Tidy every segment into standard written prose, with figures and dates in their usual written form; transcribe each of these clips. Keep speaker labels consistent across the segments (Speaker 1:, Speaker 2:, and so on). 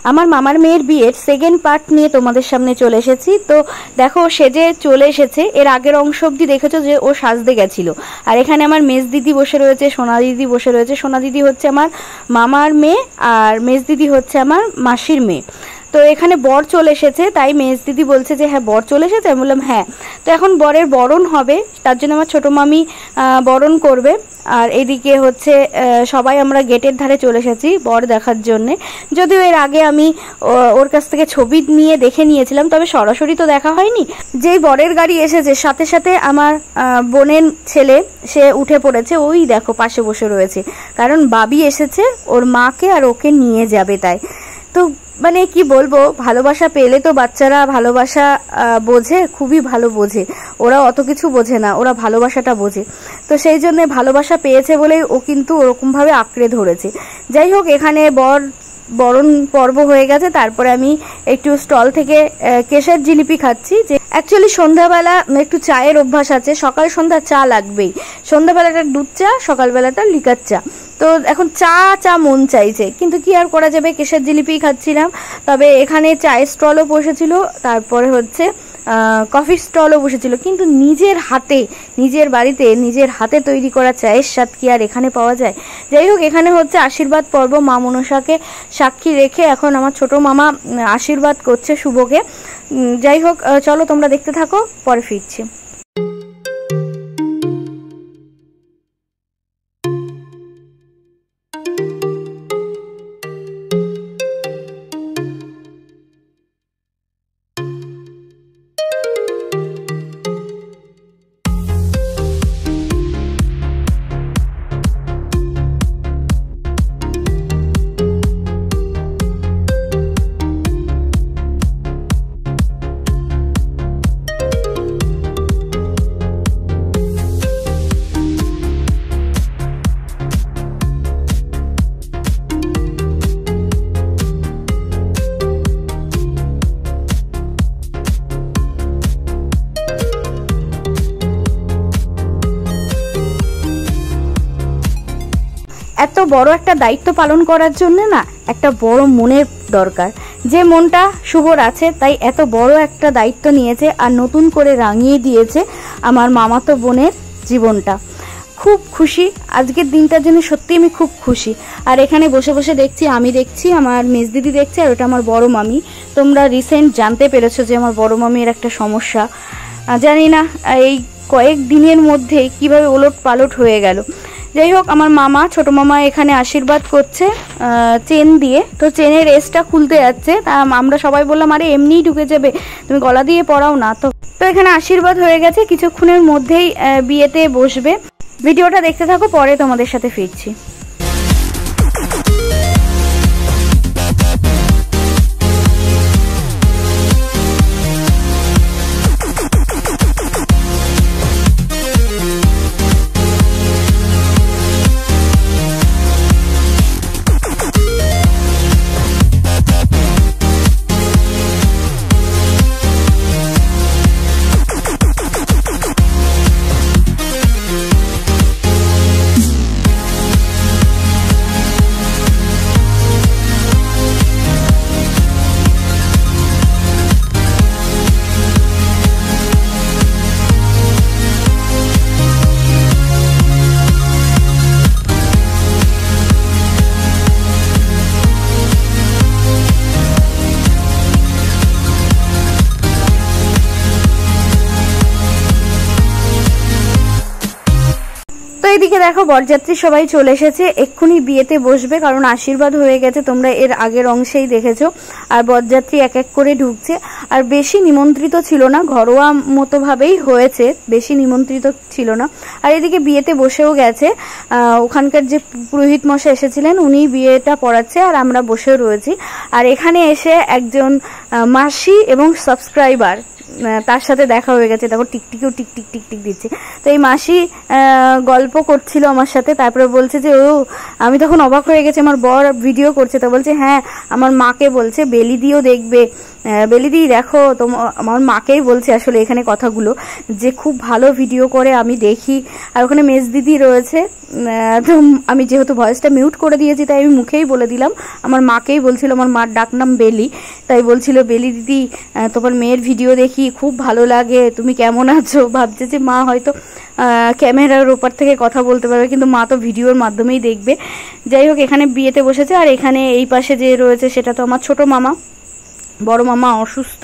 Speaker 1: আমার মামার মেয়ের বিয়ের সেকেন্ড পার্ট নিয়ে তোমাদের সামনে চলে এসেছি। তো দেখো সেজে চলে এসেছে। এর আগের অংশ অব্দি দেখেছো যে ও সাজতে গেছিল। আর এখানে আমার মেজ দিদি বসে রয়েছে, সোনা দিদি বসে রয়েছে। সোনা দিদি হচ্ছে আমার মামার মেয়ে আর মেজ দিদি হচ্ছে আমার মাসির মেয়ে। তো এখানে বর চলে এসেছে, তাই মেজ দিদি বলছে যে হ্যাঁ বর চলে এসেছে। আমি বললাম হ্যাঁ। তো এখন বরের বরণ হবে, তার জন্য আমার ছোটো মামি বরণ করবে। আর এদিকে হচ্ছে সবাই আমরা গেটের ধারে চলে এসেছি বর দেখার জন্যে। যদিও এর আগে আমি ওর কাছ থেকে ছবি নিয়ে দেখে নিয়েছিলাম, তবে সরাসরি তো দেখা হয়নি। যেই বরের গাড়ি এসেছে সাথে সাথে আমার বোনের ছেলে সে উঠে পড়েছে, ওই দেখো পাশে বসে রয়েছে, কারণ বাবি এসেছে ওর মাকে আর ওকে নিয়ে যাবে তাই। তো মানে কি বলবো, ভালোবাসা পেলে তো বাচ্চারা ভালোবাসা বোঝে, খুবই ভালো বোঝে। ওরা অত কিছু বোঝে না, ওরা ভালোবাসাটা বোঝে। তো সেই জন্য ভালোবাসা পেয়েছে বলেই ও কিন্তু ওরকমভাবে আঁকড়ে ধরেছে। যাই হোক, এখানে বরণ পর্ব হয়ে গেছে। তারপরে আমি একটু স্টল থেকে কেশের জিলিপি খাচ্ছি। যে অ্যাকচুয়ালি সন্ধ্যাবেলা একটু চায়ের অভ্যাস আছে, সকাল সন্ধ্যা চা লাগবেই। সন্ধ্যাবেলাটা দুধ চা, সকালবেলাটা লিকার চা। তো এখন চা মন চাইছে, কিন্তু কি আর করা যাবে, কেশের জিলিপি খাচ্ছিলাম। তবে এখানে চায়ের স্টলও বসেছিল, তারপরে হচ্ছে কফি স্টলও বসেছিল। কিন্তু নিজের হাতে, নিজের বাড়িতে নিজের হাতে তৈরি করা চায়ের স্বাদ কি আর এখানে পাওয়া যায়। যাই হোক, এখানে হচ্ছে আশীর্বাদ পর্ব। মা মনসাকে সাক্ষী রেখে এখন আমার ছোট মামা আশীর্বাদ করছে শুভকে। যাই হোক, চলো তোমরা দেখতে থাকো, পরে ফিরছি। এত বড় একটা দায়িত্ব পালন করার জন্য না একটা বড় মনের দরকার। যে মনটা শুভর আছে, তাই এত বড় একটা দায়িত্ব নিয়েছে আর নতুন করে রাঙিয়ে দিয়েছে আমার মামাতো বোনের জীবনটা। খুব খুশি আজকের দিনটার জন্য, সত্যি আমি খুব খুশি। আর এখানে বসে বসে দেখছি, আমি দেখছি, আমার মেজ দিদি দেখছে, আর ওটা আমার বড় মামি। তোমরা রিসেন্ট জানতে পেরেছো যে আমার বড় মামির একটা সমস্যা। জানি না এই কয়েক দিনের মধ্যেই কিভাবে ওলট পালট হয়ে গেল। যাই হোক, আমার মামা, ছোট মামা এখানে আশীর্বাদ করছে চেন দিয়ে। তো চেনের রেসটা খুলতে যাচ্ছে, তা আমরা সবাই বললাম আরে এমনিই ঢুকে যাবে, তুমি গলা দিয়ে পরাও না। তো এখানে আশীর্বাদ হয়ে গেছে, কিছুক্ষণের মধ্যেই বিয়েতে বসবে। ভিডিওটা দেখতে থাকো, পরে তোমাদের সাথে ফিরছি। এদিকে দেখো বরযাত্রী সবাই চলে এসেছে, এক্ষুনি বিয়েতে বসবে, কারণ আশীর্বাদ হয়ে গেছে, তোমরা এর আগের অংশেই দেখেছো। আর বরযাত্রী এক এক করে ঢুকছে। আর বেশি নিমন্ত্রিত ছিল না, ঘরোয়া মতো ভাবেই হয়েছে, বেশি নিমন্ত্রিত ছিল না। আর এদিকে বিয়েতে বসেও গেছে, ওখানকার যে পুরোহিত মশাই এসেছিলেন উনি বিয়েটা পড়াচ্ছে, আর আমরা বসেও রয়েছি। আর এখানে এসে একজন মাসি এবং সাবস্ক্রাইবার, তার সাথে দেখা হয়ে গেছে। দেখো টিকটিকিও টিকটিক টিকটিক দিচ্ছে। তো এই মাসি গল্প করছিল আমার সাথে, তারপরে বলছে যে ও, আমি তখন অবাক হয়ে গেছি, আমার বর ভিডিও করছে, তো বলছে হ্যাঁ আমার মাকে বলছে বেলি দিয়েও দেখবে, বেলিদি দেখো আমার মাকেই বলছে আসলে এখানে কথাগুলো, যে খুব ভালো ভিডিও করে আমি দেখি। আর ওখানে মেজ দিদি রয়েছে, তো আমি যেহেতু ভয়েসটা মিউট করে দিয়েছি তাই আমি মুখেই বলে দিলাম। আমার মাকেই বলছিল, আমার মার ডাক নাম বেলি, তাই বলছিল বেলি দিদি তোমার মেয়ের ভিডিও দেখি খুব ভালো লাগে, তুমি কেমন আছো। ভাবছে যে মা হয়তো ক্যামেরার ওপার থেকে কথা বলতে পারবে, কিন্তু মা তো ভিডিওর মাধ্যমেই দেখবে। যাই হোক, এখানে বিয়েতে বসেছে। আর এখানে এই পাশে যে রয়েছে সেটা তো আমার ছোট মামা, বড় মামা অসুস্থ,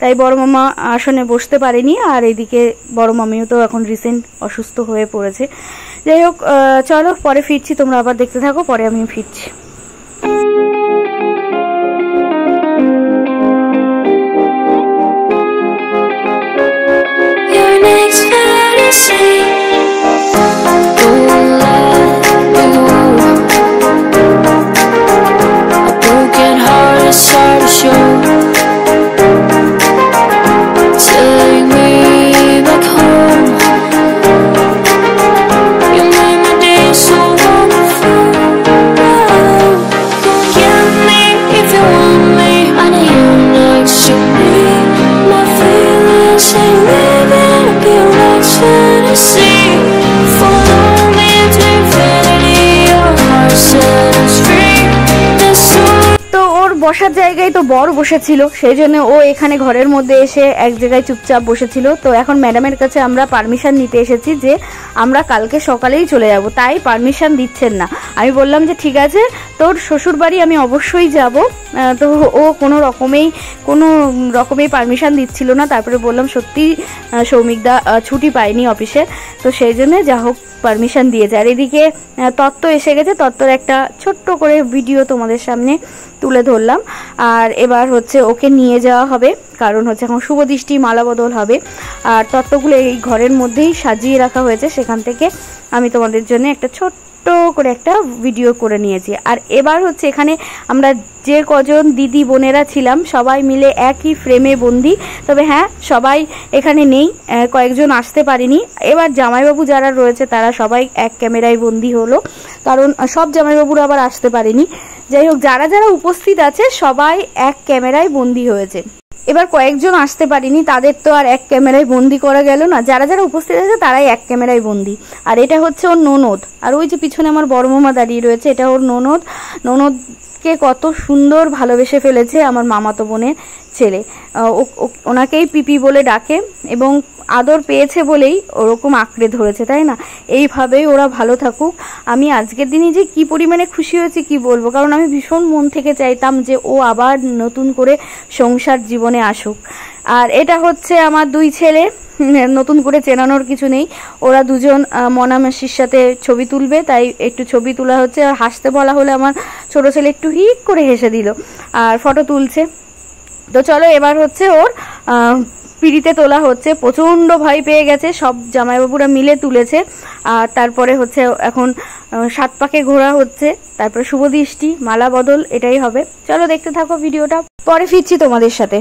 Speaker 1: তাই বড় মামা আসনে বসতে পারেনি। আর এদিকে বড় মামিও তো এখন রিসেন্ট অসুস্থ হয়ে পড়েছে। যাই হোক, চলো পরে ফিরছি, তোমরা আবার দেখতে থাকো, পরে আমি ফিরছি। বসার জায়গায় তো বর বসেছিল, সেই জন্য ও এখানে ঘরের মধ্যে এসে এক জায়গায় চুপচাপ বসেছিল। তো এখন ম্যাডামের কাছে আমরা পারমিশন নিতে এসেছি যে আমরা কালকে সকালেই চলে যাব, তাই পারমিশন দিচ্ছেন না। আমি বললাম যে ঠিক আছে, তোর শ্বশুর বাড়ি আমি অবশ্যই যাব। তো ও কোনো রকমেই পারমিশন দিচ্ছিল না। তারপরে বললাম সত্যি সৌমিকদা ছুটি পায়নি অফিসে, তো সেই জন্য যা হোক পারমিশন দিয়েছে। আর এদিকে তত্ত্ব এসে গেছে, তত্ত্বর একটা ছোট্ট করে ভিডিও তোমাদের সামনে তুলে ধরলাম। আর এবার হচ্ছে ওকে নিয়ে যাওয়া হবে, কারণ হচ্ছে এখন শুভ দৃষ্টি মালা বদল হবে। আর তত্ত্বগুলো এই ঘরের মধ্যেই সাজিয়ে রাখা হয়েছে, সেখান থেকে আমি তোমাদের জন্য একটা ছোট্ট করে একটা ভিডিও করে নিয়েছি। আর এবার হচ্ছে এখানে আমরা যে কজন দিদি বোনেরা ছিলাম সবাই মিলে একই ফ্রেমে বন্দি। তবে হ্যাঁ, সবাই এখানে নেই, কয়েকজন আসতে পারেনি। এবার জামাইবাবু যারা রয়েছে তারা সবাই এক ক্যামেরায় বন্দি হলো, কারণ সব জামাইবাবুরা আবার আসতে পারেনি। যাই হোক, যারা যারা উপস্থিত আছে সবাই এক ক্যামেরায় বন্দি হয়েছে। এবার কয়েকজন আসতে পারেনি, তাদের তো আর এক ক্যামেরায় বন্দি করা গেল না। যারা যারা উপস্থিত আছে তারাই এক ক্যামেরায় বন্দি। আর এটা হচ্ছে ওর ননদ, আর ওই যে পিছনে আমার বড় মামা দাঁড়িয়ে রয়েছে, এটা ওর ননদ। ননদকে কত সুন্দর ভালোবেসে ফেলেছে আমার মামাতো বোনের ছেলে, ওনাকেই পিপি বলে ডাকে এবং আদর পেয়েছে বলেই ওরকম আঁকড়ে ধরেছে, তাই না? এইভাবেই ওরা ভালো থাকুক। আমি আজকের দিনে যে কি পরিমাণে খুশি হয়েছি কি বলবো, কারণ আমি ভীষণ মন থেকে চাইতাম যে ও আবার নতুন করে সংসার জীবনে আসুক। আর এটা হচ্ছে আমার দুই ছেলে, নতুন করে চেনানোর কিছু নেই। ওরা দুজন মনামাসির সাথে ছবি তুলবে, তাই একটু ছবি তোলা হচ্ছে। আর হাসতে বলা হলে আমার ছোট ছেলে একটু হিক করে হেসে দিল আর ফটো তুলছে। তো চলো, এবার হচ্ছে ওর পিড়িতে তোলা হচ্ছে। প্রচণ্ড ভয় পেয়ে গেছে, সব জামাইবাবুরা মিলে তুলেছে। আর তারপরে হচ্ছে এখন 7 পাকে ঘোরা হচ্ছে, তারপরে শুভ দৃষ্টি মালা বদল, এটাই হবে। চলো দেখতে থাকো ভিডিওটা, পরে ফিরছি তোমাদের সাথে।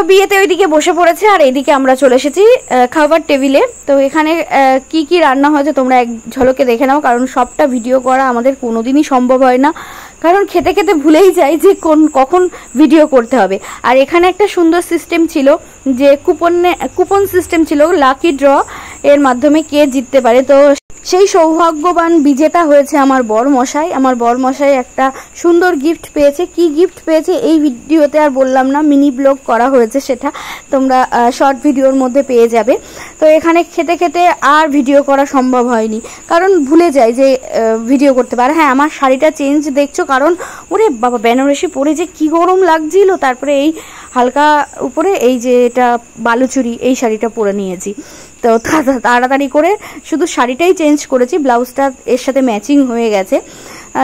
Speaker 1: তো বিয়েতে ওইদিকে বসে পড়েছে, আর এইদিকে আমরা চলে এসেছি খাবার টেবিলে। তো এখানে কি কি রান্না হয়েছে তোমরা এক ঝলকে দেখে নাও, কারণ সবটা ভিডিও করা আমাদের কোনোদিনই সম্ভব হয় না, কারণ খেতে খেতে ভুলেই যাই যে কখন ভিডিও করতে হবে। আর এখানে একটা সুন্দর সিস্টেম ছিল, যে কুপন সিস্টেম ছিল, লাকি ড্র এর মাধ্যমে কে জিততে পারে। তো সেই সৌভাগ্যবান বিজেতা হয়েছে আমার বরমশাই। আমার বরমশাই একটা সুন্দর গিফট পেয়েছে। কি গিফট পেয়েছে এই ভিডিওতে আর বললাম না, মিনি ব্লগ করা হয়েছে, সেটা তোমরা শর্ট ভিডিওর মধ্যে পেয়ে যাবে। তো এখানে খেতে খেতে আর ভিডিও করা সম্ভব হয়নি, কারণ ভুলে যাই যে ভিডিও করতে পারে। হ্যাঁ, আমার শাড়িটা চেঞ্জ দেখছো, কারণ ওরে বাবা বেনারসি পরে যে কি গরম লাগছিল। তারপরে এই হালকা উপরে এই যে এটা বালুচুরি, এই শাড়িটা পরে নিয়েছি। তো তাড়াতাড়ি করে শুধু শাড়িটাই চেঞ্জ করেছি, ব্লাউজটা এর সাথে ম্যাচিং হয়ে গেছে।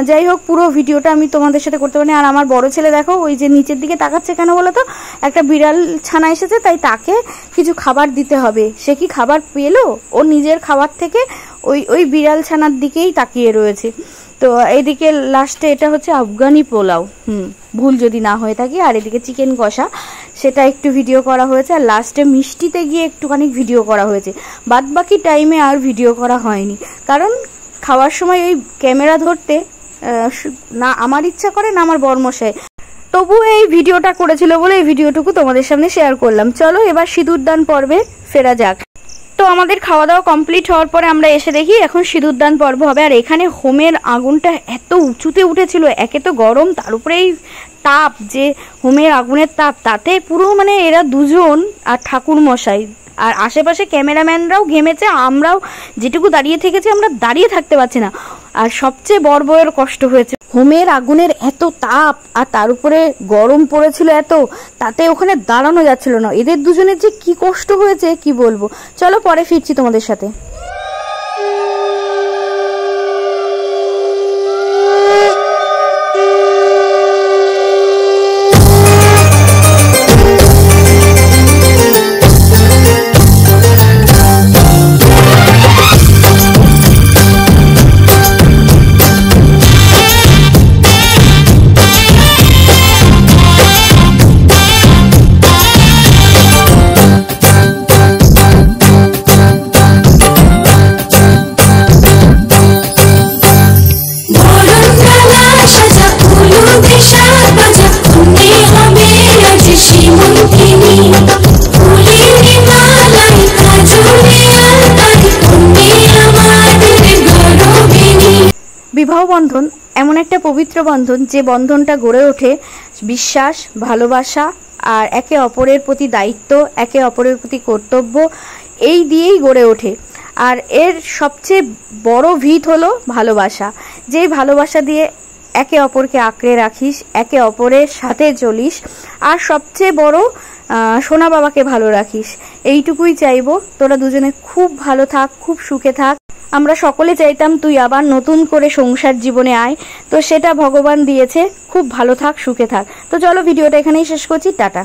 Speaker 1: যাই হোক, পুরো ভিডিওটা আমি তোমাদের সাথে করতে পারিনি। আর আমার বড় ছেলে দেখো ওই যে নিচের দিকে তাকাচ্ছে কেন বলো তো, একটা বিড়াল ছানা এসেছে, তাই তাকে কিছু খাবার দিতে হবে। সে কি খাবার পেলো? ও নিজের খাবার থেকে ওই বিড়াল ছানার দিকেই তাকিয়ে রয়েছে। তো এইদিকে লাস্টে এটা হচ্ছে আফগানি পোলাও, ভুল যদি না হয়ে থাকে। আর এদিকে চিকেন কষা, সেটা একটু ভিডিও করা হয়েছে। আর লাস্টে মিষ্টিতে গিয়ে একটুখানি ভিডিও করা হয়েছে। বাদ বাকি টাইমে আর ভিডিও করা হয়নি, কারণ খাওয়ার সময় ওই ক্যামেরা ধরতে না আমার ইচ্ছা করে না আমার বরমশাই। তবু এই ভিডিওটা করেছিল বলে এই ভিডিওটুকু তোমাদের সামনে শেয়ার করলাম। চলো এবার সিঁদুরদান পর্বে ফেরা যাক। তো আমাদের খাওয়া দাওয়া কমপ্লিট হওয়ার পরে আমরা এসে দেখি এখন সিঁদুরদান পর্ব হবে। আর এখানে হোমের আগুনটা এত উঁচুতে উঠেছিল, একে তো গরম, তার উপরে এই তাপ, যে হোমের আগুনের তাপ, তাতে পুরো মানে এরা দুজন আর ঠাকুর মশাই আর আশেপাশে ক্যামেরাম্যানরাও ঘেমেছে, আমরাও যেটুকু দাঁড়িয়ে থেকেছি আমরা দাঁড়িয়ে থাকতে পারছি না। আর সবচেয়ে বড় কষ্ট হয়েছে, হোমের আগুনের এত তাপ আর তার উপরে গরম পড়েছিল এত, তাতে ওখানে দাঁড়ানো যাচ্ছিল না। এদের দুজনের যে কি কষ্ট হয়েছে কি বলবো। চলো পরে ফিরছি তোমাদের সাথে। বিবাহ বন্ধন এমন একটা পবিত্র বন্ধন, যে বন্ধনটা গড়ে ওঠে বিশ্বাস, ভালোবাসা আর একে অপরের প্রতি দায়িত্ব, একে অপরের প্রতি কর্তব্য, এই দিয়েই গড়ে ওঠে। আর এর সবচেয়ে বড় ভিত হলো ভালোবাসা। যেই ভালোবাসা দিয়ে একে অপরকে আঁকড়ে রাখিস, একে অপরের সাথে চলিস, আর সবচেয়ে বড় সোনা বাবাকে ভালো রাখিস। এইটুকুই চাইবো, তোরা দুজনে খুব ভালো থাক, খুব সুখে থাক। আমরা সকলে চাইতাম তুই আবার নতুন করে সংসার জীবনে আয়, তো সেটা ভগবান দিয়েছে। খুব ভালো থাক, সুখে থাক। তো চলো ভিডিওটা এখানেই শেষ করছি, টাটা।